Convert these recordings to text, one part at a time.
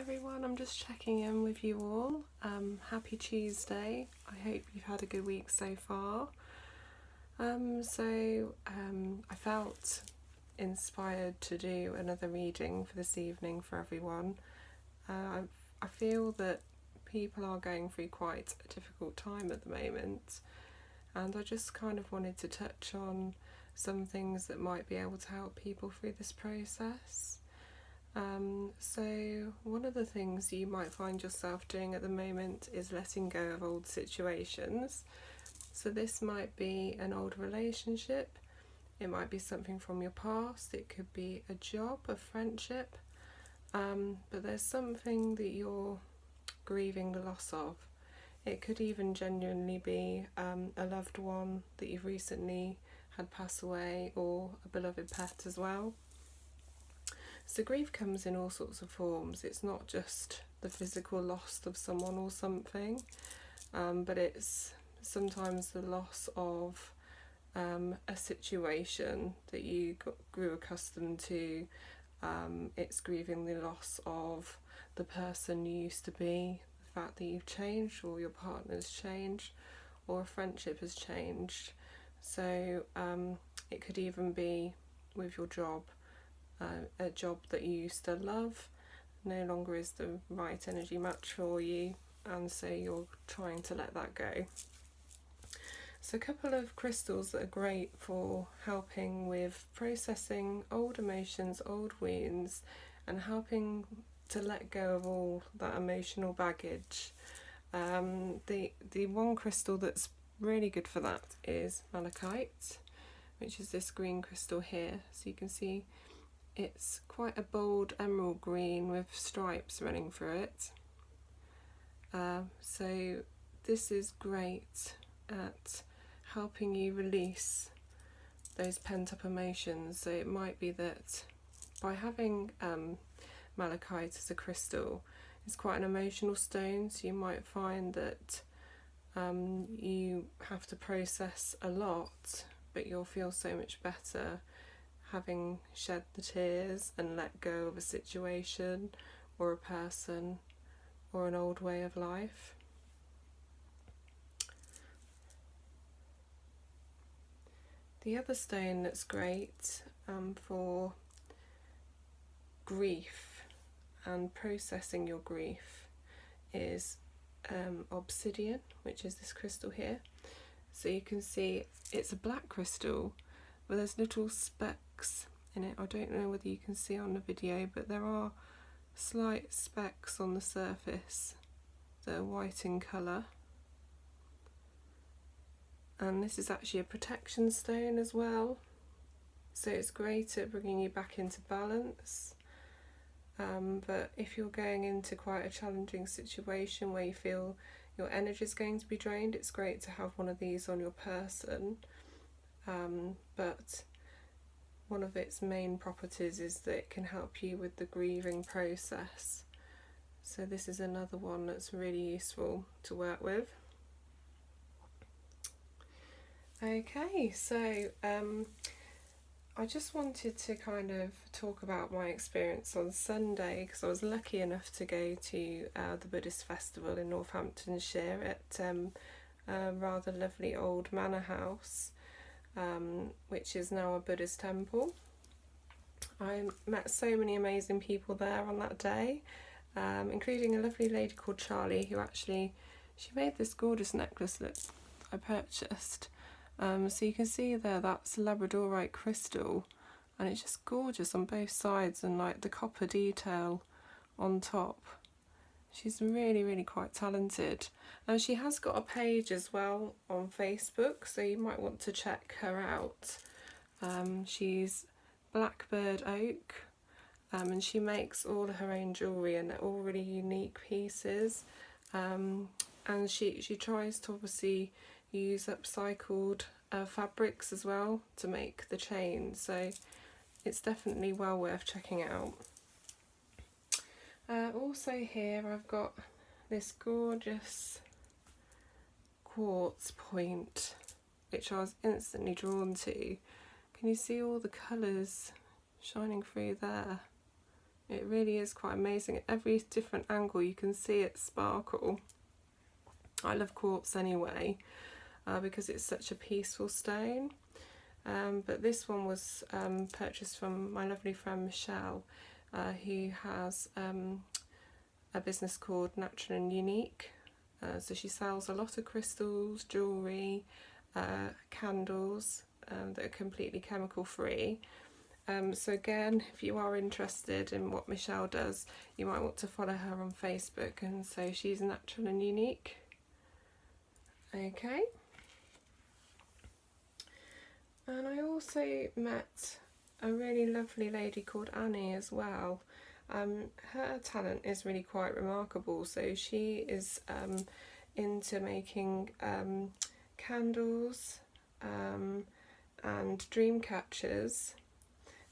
everyone, I'm just checking in with you all. Happy Tuesday. I hope you've had a good week so far. I felt inspired to do another reading for this evening for everyone. I feel that people are going through quite a difficult time at the moment, and I just kind of wanted to touch on some things that might be able to help people through this process. So one of the things you might find yourself doing at the moment is letting go of old situations. So this might be an old relationship, it might be something from your past, it could be a job, a friendship, but there's something that you're grieving the loss of. It could even genuinely be a loved one that you've recently had pass away, or a beloved pet as well. So grief comes in all sorts of forms. It's not just the physical loss of someone or something, but it's sometimes the loss of a situation that you grew accustomed to. It's grieving the loss of the person you used to be, the fact that you've changed, or your partner's changed, or a friendship has changed. So it could even be with your job. A job that you used to love no longer is the right energy match for you, and so you're trying to let that go. So a couple of crystals that are great for helping with processing old emotions, old wounds, and helping to let go of all that emotional baggage. The one crystal that's really good for that is malachite, which is this green crystal here. So you can see it's quite a bold emerald green with stripes running through it. So this is great at helping you release those pent-up emotions. So it might be that by having malachite as a crystal, it's quite an emotional stone, so you might find that you have to process a lot, but you'll feel so much better having shed the tears and let go of a situation or a person or an old way of life. The other stone that's great for grief and processing your grief is obsidian, which is this crystal here. So you can see it's a black crystal, but there's little specks in it. I don't know whether you can see on the video, but there are slight specks on the surface that are white in colour. And this is actually a protection stone as well, so it's great at bringing you back into balance. But if you're going into quite a challenging situation where you feel your energy is going to be drained, it's great to have one of these on your person. But one of its main properties is that it can help you with the grieving process. So this is another one that's really useful to work with. Okay, so I just wanted to kind of talk about my experience on Sunday, because I was lucky enough to go to the Buddhist festival in Northamptonshire at a rather lovely old manor house, which is now a Buddhist temple. I met so many amazing people there on that day, including a lovely lady called Charlie, who she made this gorgeous necklace that I purchased. So you can see there, that's labradorite crystal, and it's just gorgeous on both sides, and like the copper detail on top. She's really quite talented, and she has got a page as well on Facebook, so you might want to check her out. She's Blackbird Oak, and she makes all her own jewellery, and they're all really unique pieces, and she tries to obviously use upcycled fabrics as well to make the chain, so it's definitely well worth checking out. Also here I've got this gorgeous quartz point, which I was instantly drawn to. Can you see all the colours shining through there? It really is quite amazing. At every different angle you can see it sparkle. I love quartz anyway, because it's such a peaceful stone. But this one was purchased from my lovely friend Michelle, who has a business called Natural and Unique. So she sells a lot of crystals, jewellery, candles that are completely chemical free. So again, if you are interested in what Michelle does, you might want to follow her on Facebook, and so she's Natural and Unique. Okay. And I also met a really lovely lady called Annie as well. Her talent is really quite remarkable. So she is into making candles and dream catchers,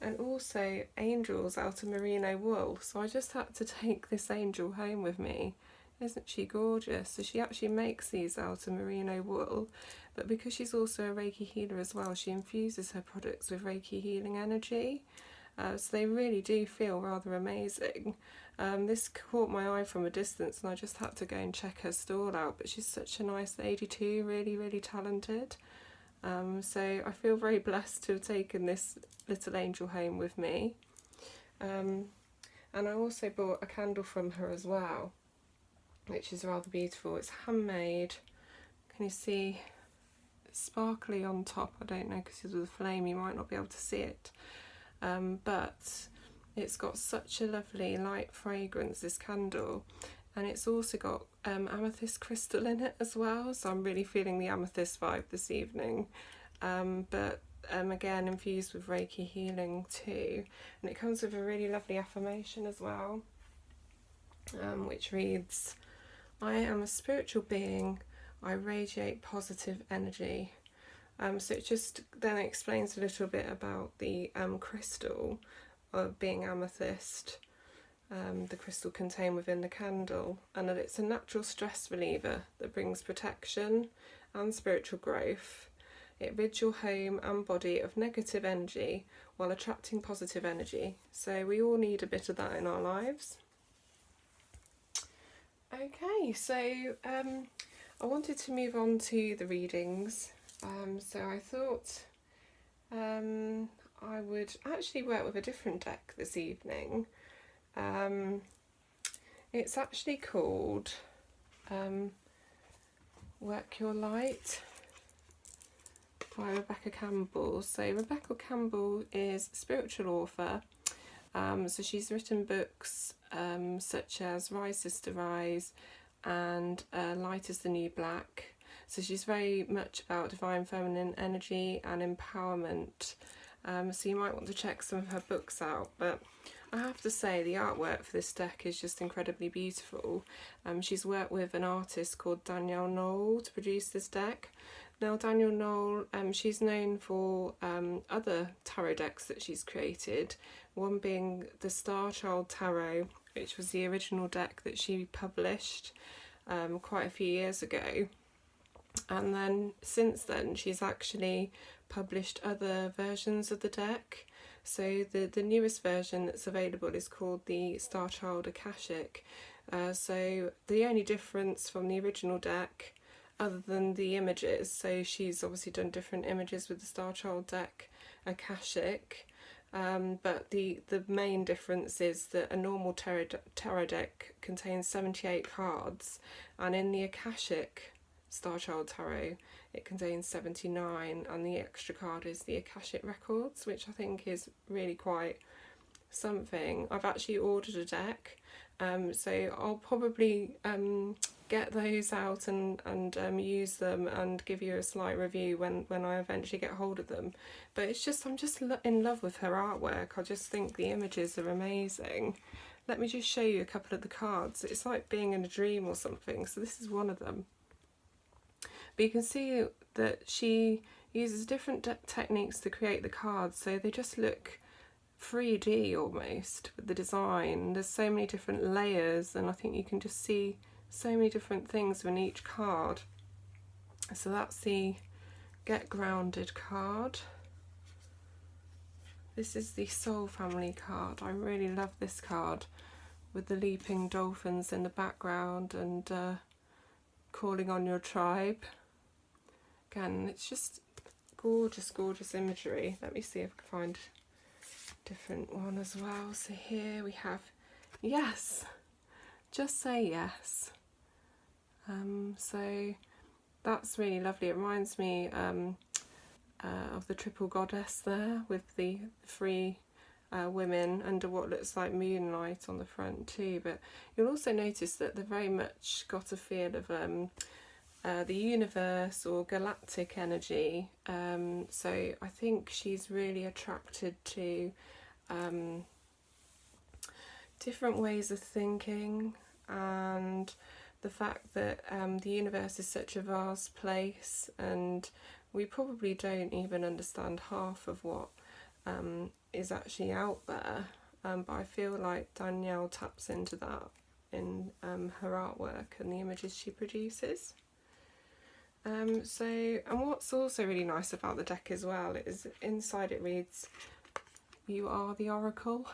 and also angels out of merino wool. So I just had to take this angel home with me. Isn't she gorgeous? So she actually makes these out of merino wool, but because she's also a Reiki healer as well, she infuses her products with Reiki healing energy. So they really do feel rather amazing. This caught my eye from a distance and I just had to go and check her stall out, but she's such a nice lady too, really, really talented. So I feel very blessed to have taken this little angel home with me. And I also bought a candle from her as well, which is rather beautiful. It's handmade. Can you see? It's sparkly on top. I don't know, because with the flame you might not be able to see it. But it's got such a lovely light fragrance, this candle, and it's also got amethyst crystal in it as well, so I'm really feeling the amethyst vibe this evening. But again, infused with Reiki healing too, and it comes with a really lovely affirmation as well, which reads, "I am a spiritual being, I radiate positive energy." So it just then explains a little bit about the crystal of being amethyst, the crystal contained within the candle, and that it's a natural stress reliever that brings protection and spiritual growth. It rids your home and body of negative energy while attracting positive energy. So we all need a bit of that in our lives. Okay, so I wanted to move on to the readings. So I thought I would actually work with a different deck this evening. It's actually called Work Your Light by Rebecca Campbell. So Rebecca Campbell is a spiritual author. So she's written books such as Rise Sister Rise and Light is the New Black. So she's very much about divine feminine energy and empowerment. So you might want to check some of her books out. But I have to say the artwork for this deck is just incredibly beautiful. She's worked with an artist called Danielle Knoll to produce this deck. Now Danielle Knoll, she's known for other tarot decks that she's created, one being the Star Child Tarot, which was the original deck that she published quite a few years ago. And then since then she's actually published other versions of the deck. So the newest version that's available is called the Star Child Akashic. So the only difference from the original deck, other than the images, so she's obviously done different images with the Star Child deck Akashic, but the main difference is that a normal tarot deck contains 78 cards, and in the Akashic Star Child Tarot it contains 79, and the extra card is the Akashic Records, which I think is really quite something. I've actually ordered a deck, so I'll probably get those out and use them and give you a slight review when I eventually get hold of them. But it's just, I'm just in love with her artwork. I just think the images are amazing. Let me just show you a couple of the cards. It's like being in a dream or something. So this is one of them. But you can see that she uses different techniques to create the cards, so they just look 3D almost with the design. There's so many different layers, and I think you can just see so many different things in each card. So that's the Get Grounded card. This is the Soul Family card. I really love this card with the leaping dolphins in the background and calling on your tribe. Again, it's just gorgeous, gorgeous imagery. Let me see if I can find a different one as well. So here we have yes, just say yes. So that's really lovely. It reminds me of the triple goddess there with the three women under what looks like moonlight on the front too. But you'll also notice that they've very much got a feel of the universe or galactic energy. So I think she's really attracted to different ways of thinking, and the fact that the universe is such a vast place and we probably don't even understand half of what is actually out there, but I feel like Danielle taps into that in her artwork and the images she produces. And what's also really nice about the deck as well is inside it reads, "You are the Oracle."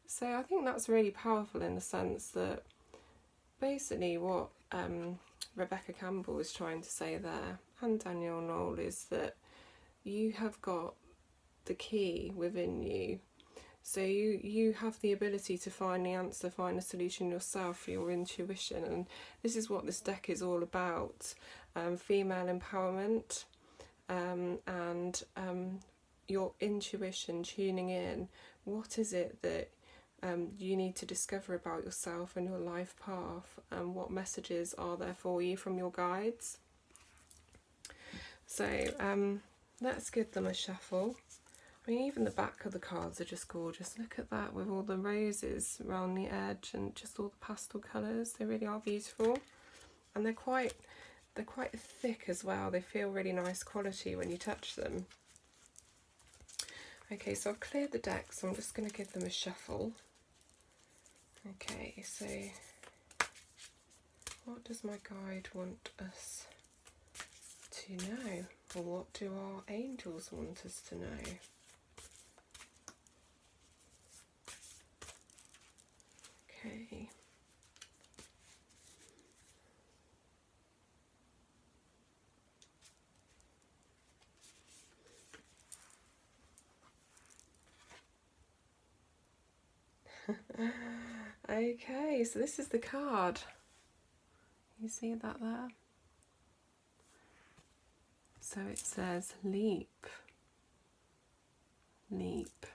So I think that's really powerful in the sense that basically what Rebecca Campbell is trying to say there, and Danielle Knoll, is that you have got the key within you. So you have the ability to find the answer, find a solution yourself for your intuition. And this is what this deck is all about. Female empowerment and your intuition, tuning in. What is it that you need to discover about yourself and your life path, and what messages are there for you from your guides? So let's give them a shuffle. I mean, even the back of the cards are just gorgeous. Look at that, with all the roses around the edge and just all the pastel colours. They really are beautiful, and they're quite thick as well. They feel really nice quality when you touch them. Okay, so I've cleared the deck, so I'm just going to give them a shuffle. Okay, so what does my guide want us to know? Or what do our angels want us to know? Okay. Okay, so this is the card. You see that there? So it says leap. Leap.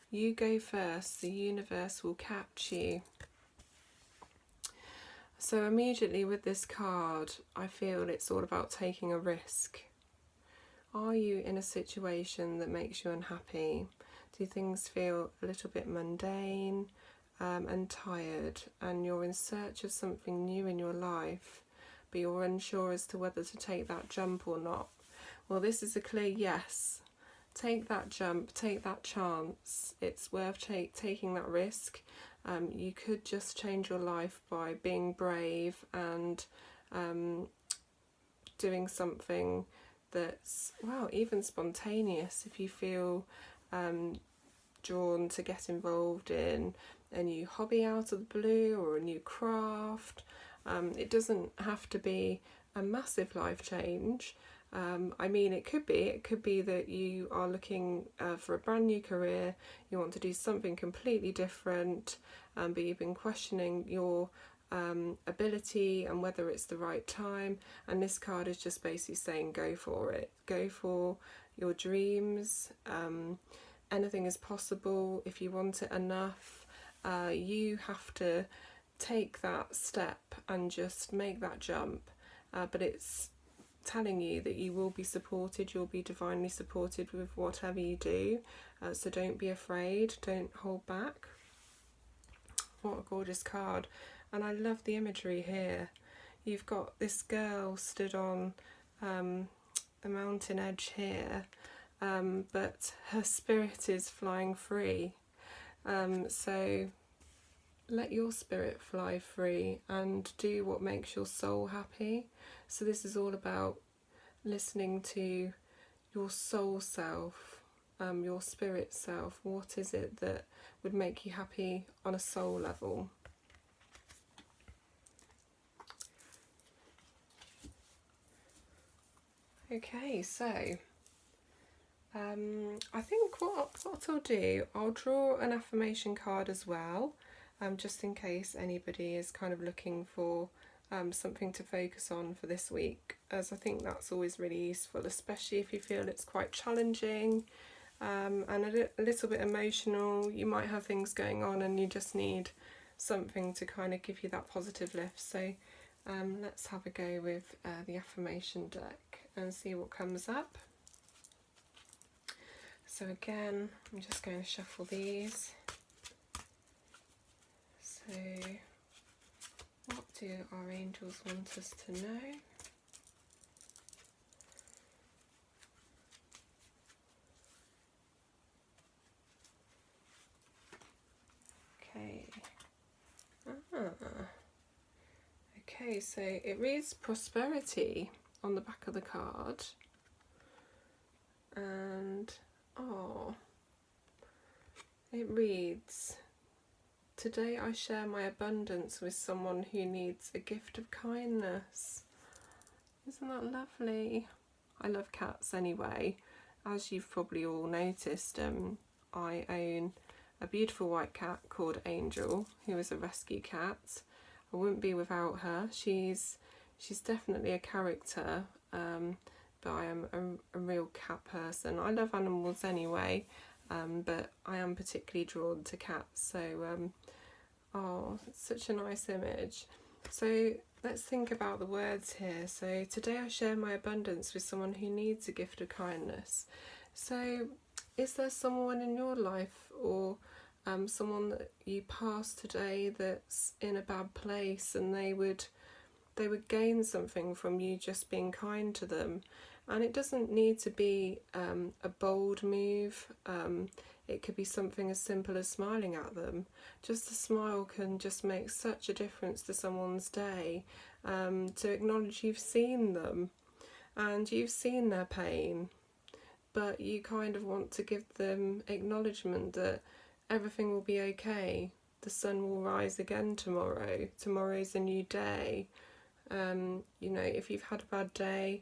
You go first, the universe will catch you. So immediately with this card, I feel it's all about taking a risk. Are you in a situation that makes you unhappy? Do things feel a little bit mundane and tired, and you're in search of something new in your life, but you're unsure as to whether to take that jump or not? Well, this is a clear yes. Take that jump, take that chance. It's worth taking that risk. You could just change your life by being brave and doing something that's, well, even spontaneous. If you feel drawn to get involved in a new hobby out of the blue or a new craft, it doesn't have to be a massive life change. I mean, it could be that you are looking for a brand new career, you want to do something completely different, but you've been questioning your ability and whether it's the right time, and this card is just basically saying go for it, go for your dreams. Anything is possible if you want it enough. You have to take that step and just make that jump, but it's telling you that you will be supported, you'll be divinely supported with whatever you do, so don't be afraid, don't hold back. What a gorgeous card. And I love the imagery here. You've got this girl stood on the mountain edge here, but her spirit is flying free. So let your spirit fly free and do what makes your soul happy. So this is all about listening to your soul self, your spirit self. What is it that would make you happy on a soul level? Okay, so I think what I'll do, I'll draw an affirmation card as well, just in case anybody is kind of looking for something to focus on for this week, as I think that's always really useful, especially if you feel it's quite challenging and a little bit emotional. You might have things going on and you just need something to kind of give you that positive lift. So let's have a go with the affirmation deck and see what comes up. So again, I'm just going to shuffle these. So what do our angels want us to know? Okay. Okay, so it reads prosperity on the back of the card. And it reads, today I share my abundance with someone who needs a gift of kindness. Isn't that lovely? I love cats anyway. As you've probably all noticed, I own a beautiful white cat called Angel, who is a rescue cat. I wouldn't be without her. She's definitely a character, but I am a real cat person. I love animals anyway, but I am particularly drawn to cats. So, it's such a nice image. So let's think about the words here. So today I share my abundance with someone who needs a gift of kindness. So is there someone in your life or someone that you pass today that's in a bad place, and they would gain something from you just being kind to them? And it doesn't need to be a bold move. It could be something as simple as smiling at them. Just a smile can just make such a difference to someone's day, to acknowledge you've seen them and you've seen their pain, but you kind of want to give them acknowledgement that everything will be okay. The sun will rise again tomorrow. Tomorrow's a new day. You know, if you've had a bad day,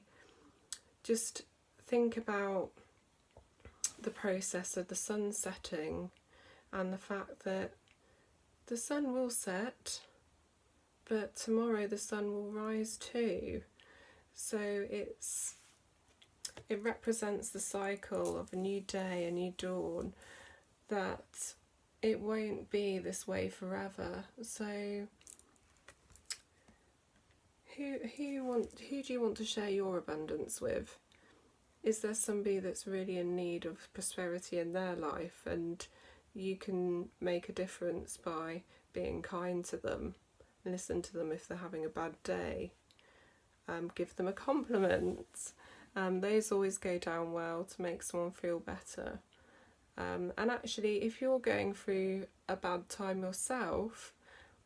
just think about the process of the sun setting and the fact that the sun will set, but tomorrow the sun will rise too. So it represents the cycle of a new day, a new dawn, that it won't be this way forever. So who do you want to share your abundance with? Is there somebody that's really in need of prosperity in their life, and you can make a difference by being kind to them, listen to them if they're having a bad day, give them a compliment. Those always go down well to make someone feel better. And actually, if you're going through a bad time yourself,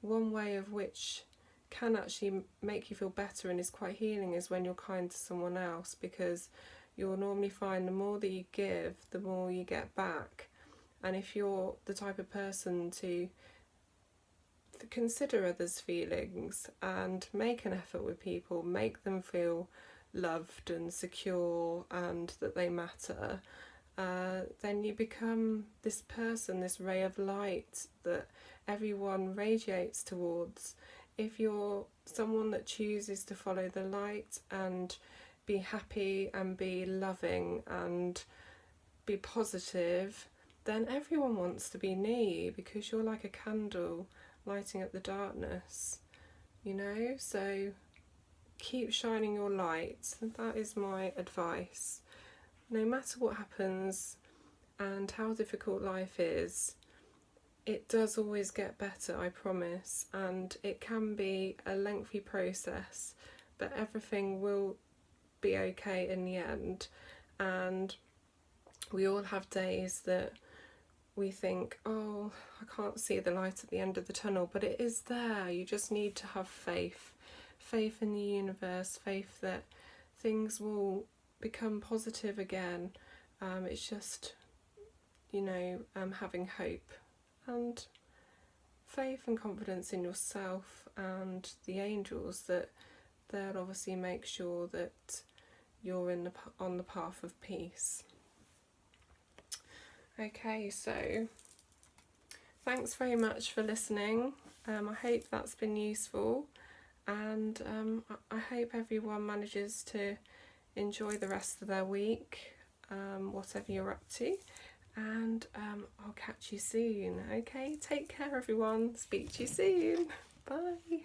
one way of which can actually make you feel better and is quite healing is when you're kind to someone else, because you'll normally find the more that you give, the more you get back. And if you're the type of person to consider others' feelings and make an effort with people, make them feel loved and secure and that they matter, then you become this person, this ray of light that everyone radiates towards. If you're someone that chooses to follow the light and be happy and be loving and be positive, then everyone wants to be near you, because you're like a candle lighting up the darkness, you know? So keep shining your light. That is my advice. No matter what happens and how difficult life is, it does always get better, I promise. And it can be a lengthy process, but everything will be okay in the end. And we all have days that we think, oh, I can't see the light at the end of the tunnel, but it is there. You just need to have faith in the universe, faith that things will become positive again. It's just, having hope and faith and confidence in yourself and the angels that they'll obviously make sure that you're on the path of peace. Okay, so thanks very much for listening. I hope that's been useful, and I hope everyone manages to enjoy the rest of their week, whatever you're up to, and I'll catch you soon. Okay, take care everyone, speak to you soon, bye.